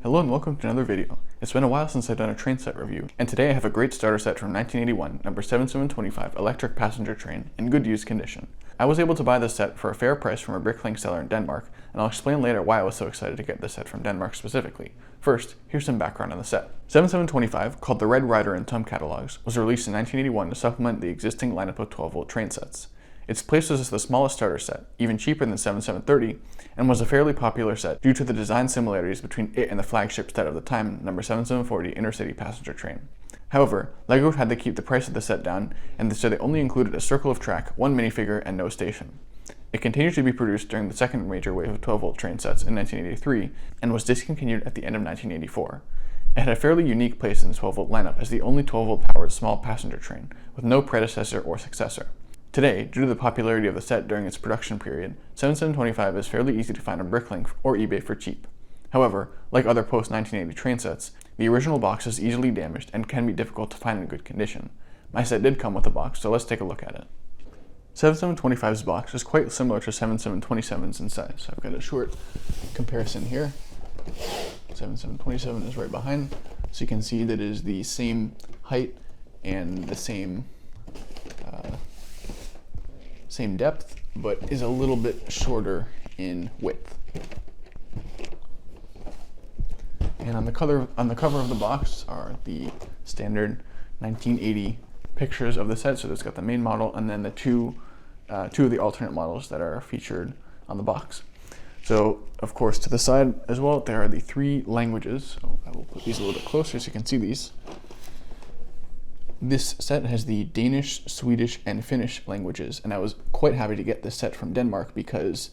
Hello and welcome to another video. It's been a while since I've done a train set review, and today I have a great starter set from 1981, number 7725 electric passenger train, in good use condition. I was able to buy this set for a fair price from a bricklink seller in Denmark, and I'll explain later why I was so excited to get this set from Denmark specifically. First, here's some background on the set. 7725, called the Red Rider in some catalogs, was released in 1981 to supplement the existing lineup of 12-volt train sets. Its place was the smallest starter set, even cheaper than 7730, and was a fairly popular set due to the design similarities between it and the flagship set of the time, number 7740 intercity passenger train. However, LEGO had to keep the price of the set down, and so they only included a circle of track, one minifigure, and no station. It continued to be produced during the second major wave of 12-volt train sets in 1983, and was discontinued at the end of 1984. It had a fairly unique place in the 12-volt lineup as the only 12-volt powered small passenger train, with no predecessor or successor. Today, due to the popularity of the set during its production period, 7725 is fairly easy to find on Bricklink or eBay for cheap. However, like other post-1980 train sets, the original box is easily damaged and can be difficult to find in good condition. My set did come with a box, so let's take a look at it. 7725's box is quite similar to 7727's in size. So I've got a short comparison here. 7727 is right behind, so you can see that it is the same height and the same depth, but is a little bit shorter in width. And on the cover of the box are the standard 1980 pictures of the set. So it's got the main model and then the two of the alternate models that are featured on the box. So of course to the side as well there are the three languages. So I will put these a little bit closer so you can see these. This set has the Danish, Swedish, and Finnish languages, and I was quite happy to get this set from Denmark because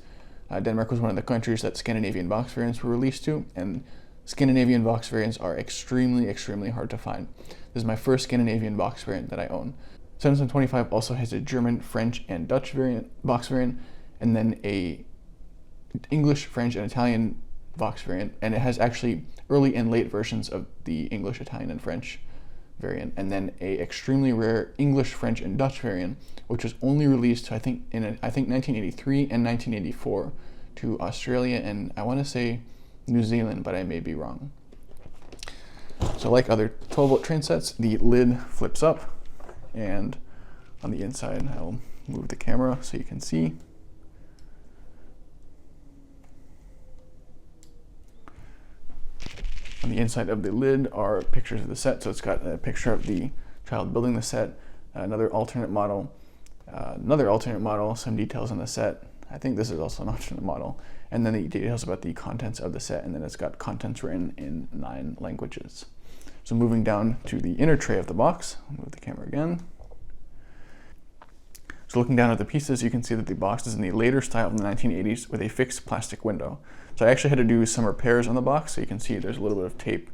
Denmark was one of the countries that Scandinavian box variants were released to, and Scandinavian box variants are extremely hard to find. This is my first Scandinavian box variant that I own. 7725 also has a German, French, and Dutch box variant, and then a English, French, and Italian box variant, and it has actually early and late versions of the English, Italian, and French variant, and then a extremely rare English, French, and Dutch variant, which was only released I think 1983 and 1984 to Australia and I want to say New Zealand, but I may be wrong. So like other 12-volt train sets, the lid flips up, and on the inside I'll move the camera so you can see. On the inside of the lid are pictures of the set, so it's got a picture of the child building the set, another alternate model, some details on the set. I think this is also an alternate model, and then the details about the contents of the set, and then it's got contents written in 9 languages. So moving down to the inner tray of the box, I'll move the camera again. So looking down at the pieces, you can see that the box is in the later style of the 1980s with a fixed plastic window. So I actually had to do some repairs on the box, so you can see there's a little bit of tape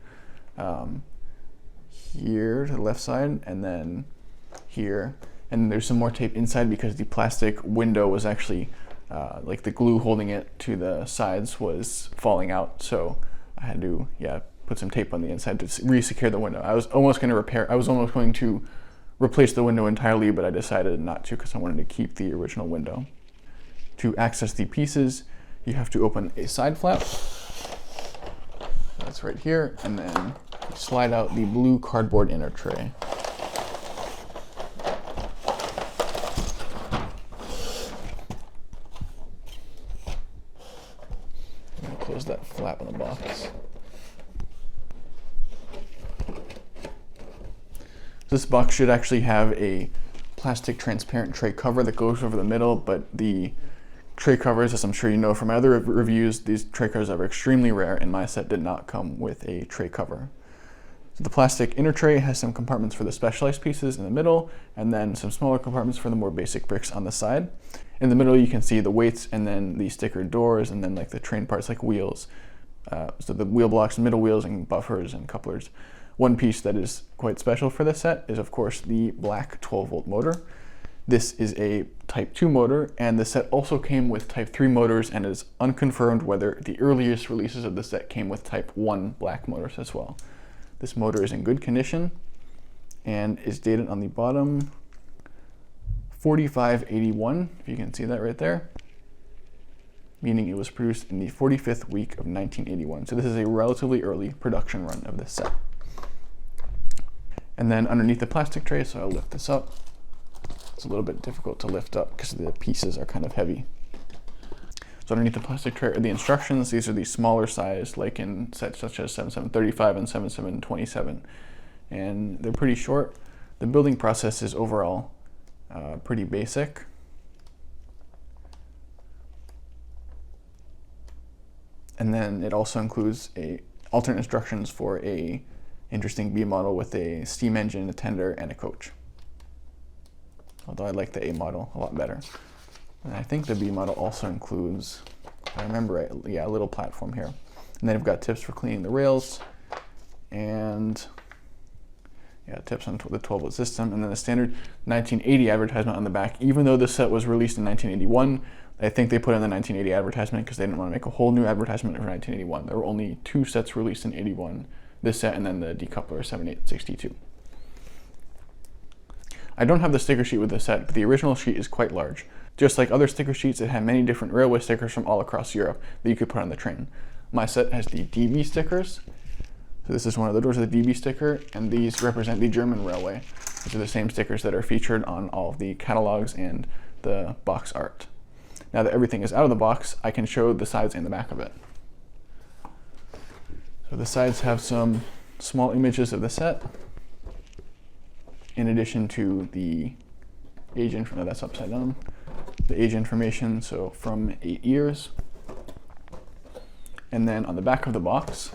here to the left side, and then here. And there's some more tape inside because the plastic window was actually, like the glue holding it to the sides was falling out. So I had to, put some tape on the inside to re-secure the window. I was almost going to replace the window entirely, but I decided not to because I wanted to keep the original window. To access the pieces, you have to open a side flap. That's right here, and then you slide out the blue cardboard inner tray. I'm going to close that flap on the box. This box should actually have a plastic transparent tray cover that goes over the middle, but the tray covers, as I'm sure you know from my other reviews, these tray covers are extremely rare, and my set did not come with a tray cover. So the plastic inner tray has some compartments for the specialized pieces in the middle, and then some smaller compartments for the more basic bricks on the side. In the middle you can see the weights, and then the stickered doors, and then like the train parts like wheels. So the wheel blocks, middle wheels, and buffers and couplers. One piece that is quite special for this set is of course the black 12-volt motor. This is a Type 2 motor, and the set also came with Type 3 motors, and it is unconfirmed whether the earliest releases of the set came with Type 1 black motors as well. This motor is in good condition and is dated on the bottom 4581, if you can see that right there. meaning it was produced in the 45th week of 1981. So this is a relatively early production run of this set. And then underneath the plastic tray, so I'll lift this up. It's a little bit difficult to lift up because the pieces are kind of heavy. So underneath the plastic tray are the instructions. These are the smaller size, like in sets such as 7735 and 7727. And they're pretty short. The building process is overall pretty basic. And then it also includes alternate instructions for a interesting B model with a steam engine, a tender, and a coach. Although I like the A model a lot better. And I think the B model also includes, if I remember right, yeah, a little platform here. And then I've got tips for cleaning the rails, and yeah, tips on the 12-volt system, and then the standard 1980 advertisement on the back. Even though this set was released in 1981, I think they put in the 1980 advertisement because they didn't want to make a whole new advertisement for 1981. There were only 2 sets released in 81, this set and then the decoupler 7862. I don't have the sticker sheet with this set, but the original sheet is quite large. Just like other sticker sheets, it had many different railway stickers from all across Europe that you could put on the train. My set has the DB stickers. So this is one of the doors of the DB sticker, and these represent the German railway. These are the same stickers that are featured on all of the catalogs and the box art. Now that everything is out of the box, I can show the sides and the back of it. So the sides have some small images of the set, in addition to the age information. That's upside down. The age information, so from 8 years. And then on the back of the box,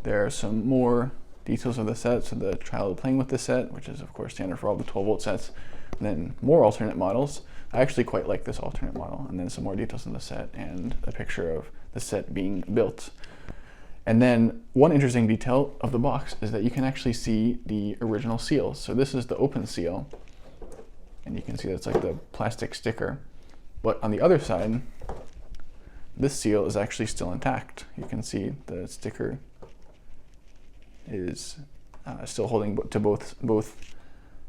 there are some more details of the set. So the child playing with the set, which is of course standard for all the 12-volt sets. And then more alternate models. I actually quite like this alternate model. And then some more details on the set and a picture of the set being built. And then one interesting detail of the box is that you can actually see the original seals. So this is the open seal, and you can see that's like the plastic sticker. But on the other side, this seal is actually still intact. You can see the sticker is still holding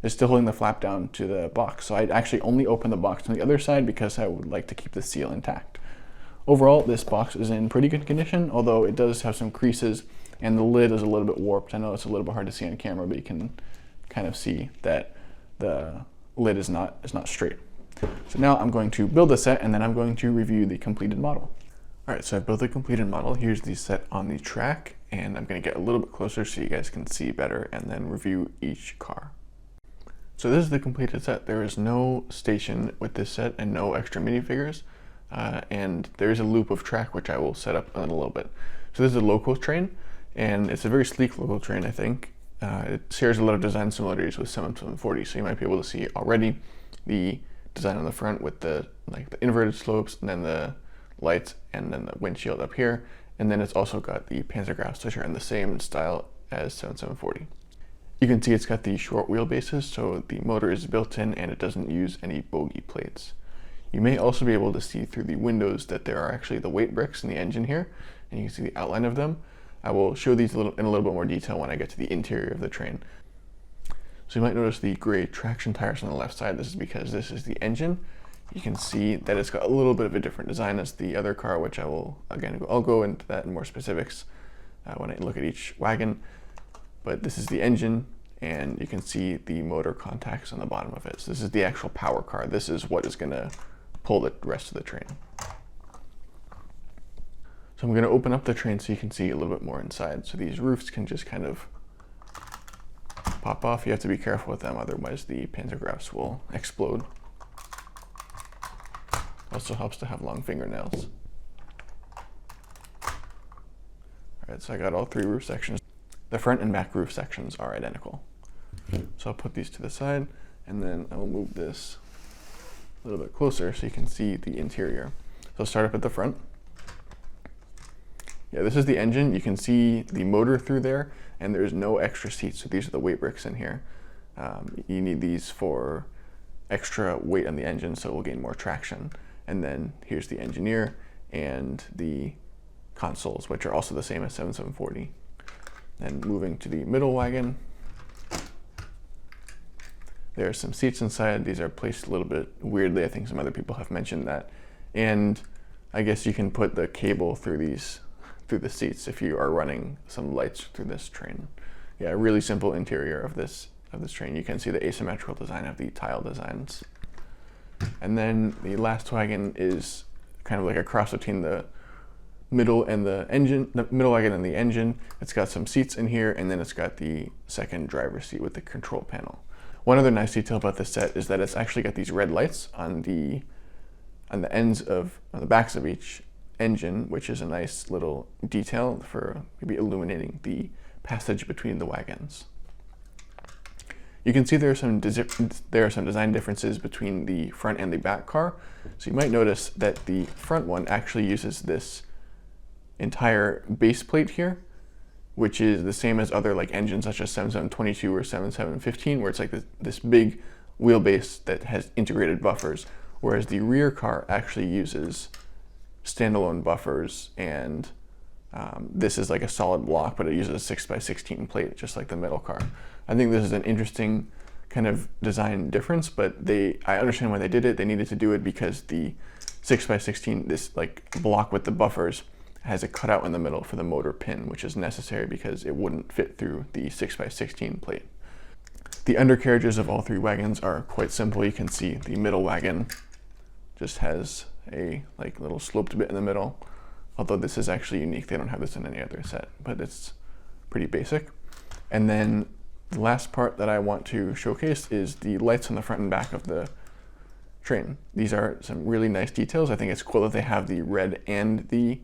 is still holding the flap down to the box. So I'd actually only open the box on the other side because I would like to keep the seal intact. Overall, this box is in pretty good condition, although it does have some creases and the lid is a little bit warped. I know it's a little bit hard to see on camera, but you can kind of see that the lid is not straight. So now I'm going to build the set and then I'm going to review the completed model. All right, so I've built the completed model. Here's the set on the track, and I'm gonna get a little bit closer so you guys can see better and then review each car. So this is the completed set. There is no station with this set and no extra minifigures. And there is a loop of track which I will set up in a little bit. So this is a local train, and it's a very sleek local train, I think. It shares a lot of design similarities with 7740, so you might be able to see already the design on the front with the inverted slopes, and then the lights, and then the windshield up here. And then it's also got the pantographs, which are in the same style as 7740. You can see it's got the short wheelbases, so the motor is built in and it doesn't use any bogie plates. You may also be able to see through the windows that there are actually the weight bricks in the engine here, and you can see the outline of them. I will show these in a little bit more detail when I get to the interior of the train. So you might notice the gray traction tires on the left side. This is because this is the engine. You can see that it's got a little bit of a different design as the other car, which I'll go into that in more specifics when I look at each wagon. But this is the engine, and you can see the motor contacts on the bottom of it. So this is the actual power car. This is what is gonna pull the rest of the train. So I'm going to open up the train so you can see a little bit more inside. So these roofs can just kind of pop off. You have to be careful with them, otherwise the pantographs will explode. Also helps to have long fingernails. Alright, so I got all 3 roof sections. The front and back roof sections are identical. So I'll put these to the side, and then I will move this a little bit closer so you can see the interior. So I'll start up at the front. Yeah, this is the engine. You can see the motor through there, and there's no extra seats. So these are the weight bricks in here. You need these for extra weight on the engine so it will gain more traction. And then here's the engineer and the consoles, which are also the same as 7740. Then moving to the middle wagon, there are some seats inside. These are placed a little bit weirdly. I think some other people have mentioned that And I guess you can put the cable through the seats if you are running some lights through this train. Yeah, really simple interior of this train. You can see the asymmetrical design of the tile designs. And then the last wagon is kind of like a cross between the middle wagon and the engine. It's got some seats in here, and then it's got the second driver's seat with the control panel. One other nice detail about this set is that it's actually got these red lights on the backs of each engine, which is a nice little detail for maybe illuminating the passage between the wagons. You can see there are some design differences between the front and the back car. So you might notice that the front one actually uses this entire base plate here, which is the same as other like engines such as 7722 or 7715, where it's like this big wheelbase that has integrated buffers, whereas the rear car actually uses standalone buffers, and this is like a solid block, but it uses a 6x16 plate, just like the middle car. I think this is an interesting kind of design difference, but I understand why they did it. They needed to do it because the 6x16, this like block with the buffers, has a cutout in the middle for the motor pin, which is necessary because it wouldn't fit through the 6x16 plate. The undercarriages of all three wagons are quite simple. You can see the middle wagon just has a like little sloped bit in the middle, although this is actually unique. They don't have this in any other set, but it's pretty basic. And then the last part that I want to showcase is the lights on the front and back of the train. These are some really nice details. I think it's cool that they have the red and the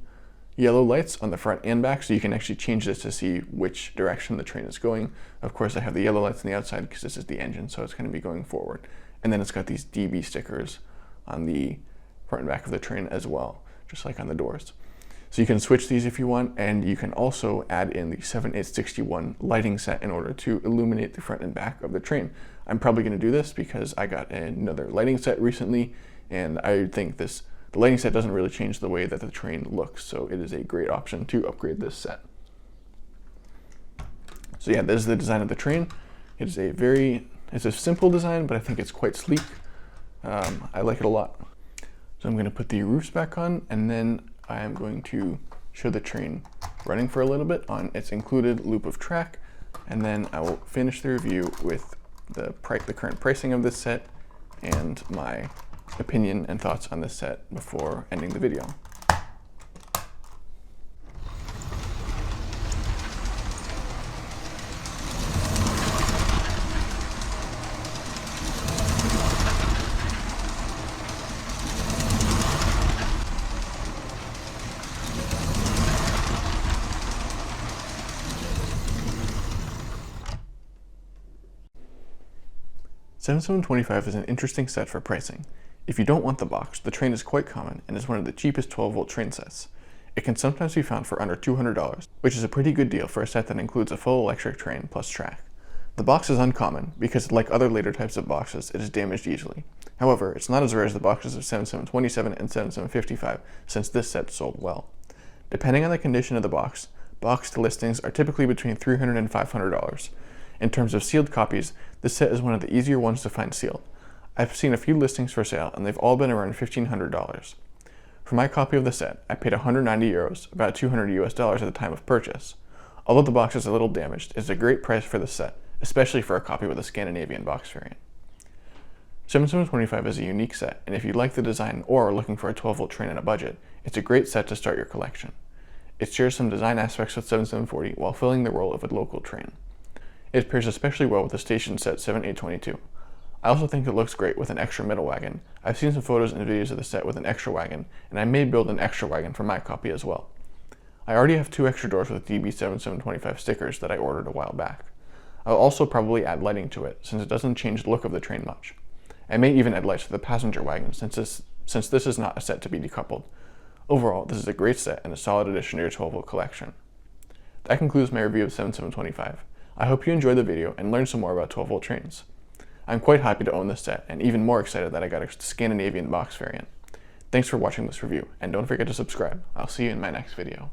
yellow lights on the front and back, so you can actually change this to see which direction the train is going. Of course, I have the yellow lights on the outside because this is the engine, so it's going to be going forward. And then it's got these DB stickers on the front and back of the train as well, just like on the doors. So you can switch these if you want, and you can also add in the 7861 lighting set in order to illuminate the front and back of the train. I'm probably going to do this because I got another lighting set recently, and I think the lighting set doesn't really change the way that the train looks, so it is a great option to upgrade this set. So yeah, this is the design of the train. It's a simple design, but I think it's quite sleek. I like it a lot. So I'm going to put the roofs back on, and then I am going to show the train running for a little bit on its included loop of track, and then I will finish the review with the current pricing of this set and my opinion and thoughts on this set before ending the video. 7725 is an interesting set for pricing. If you don't want the box, the train is quite common and is one of the cheapest 12-volt train sets. It can sometimes be found for under $200, which is a pretty good deal for a set that includes a full electric train plus track. The box is uncommon because, like other later types of boxes, it is damaged easily. However, it's not as rare as the boxes of 7727 and 7755, since this set sold well. Depending on the condition of the box, boxed listings are typically between $300 and $500. In terms of sealed copies, this set is one of the easier ones to find sealed. I've seen a few listings for sale, and they've all been around $1,500. For my copy of the set, I paid 190 euros, about $200 US at the time of purchase. Although the box is a little damaged, it's a great price for the set, especially for a copy with a Scandinavian box variant. 7725 is a unique set, and if you like the design or are looking for a 12-volt train on a budget, it's a great set to start your collection. It shares some design aspects with 7740 while filling the role of a local train. It pairs especially well with the station set 7822. I also think it looks great with an extra middle wagon. I've seen some photos and videos of the set with an extra wagon, and I may build an extra wagon for my copy as well. I already have 2 extra doors with DB7725 stickers that I ordered a while back. I'll also probably add lighting to it, since it doesn't change the look of the train much. I may even add lights to the passenger wagon, since this is not a set to be decoupled. Overall, this is a great set and a solid addition to your 12-volt collection. That concludes my review of 7725. I hope you enjoyed the video and learned some more about 12-volt trains. I'm quite happy to own this set, and even more excited that I got a Scandinavian box variant. Thanks for watching this review, and don't forget to subscribe. I'll see you in my next video.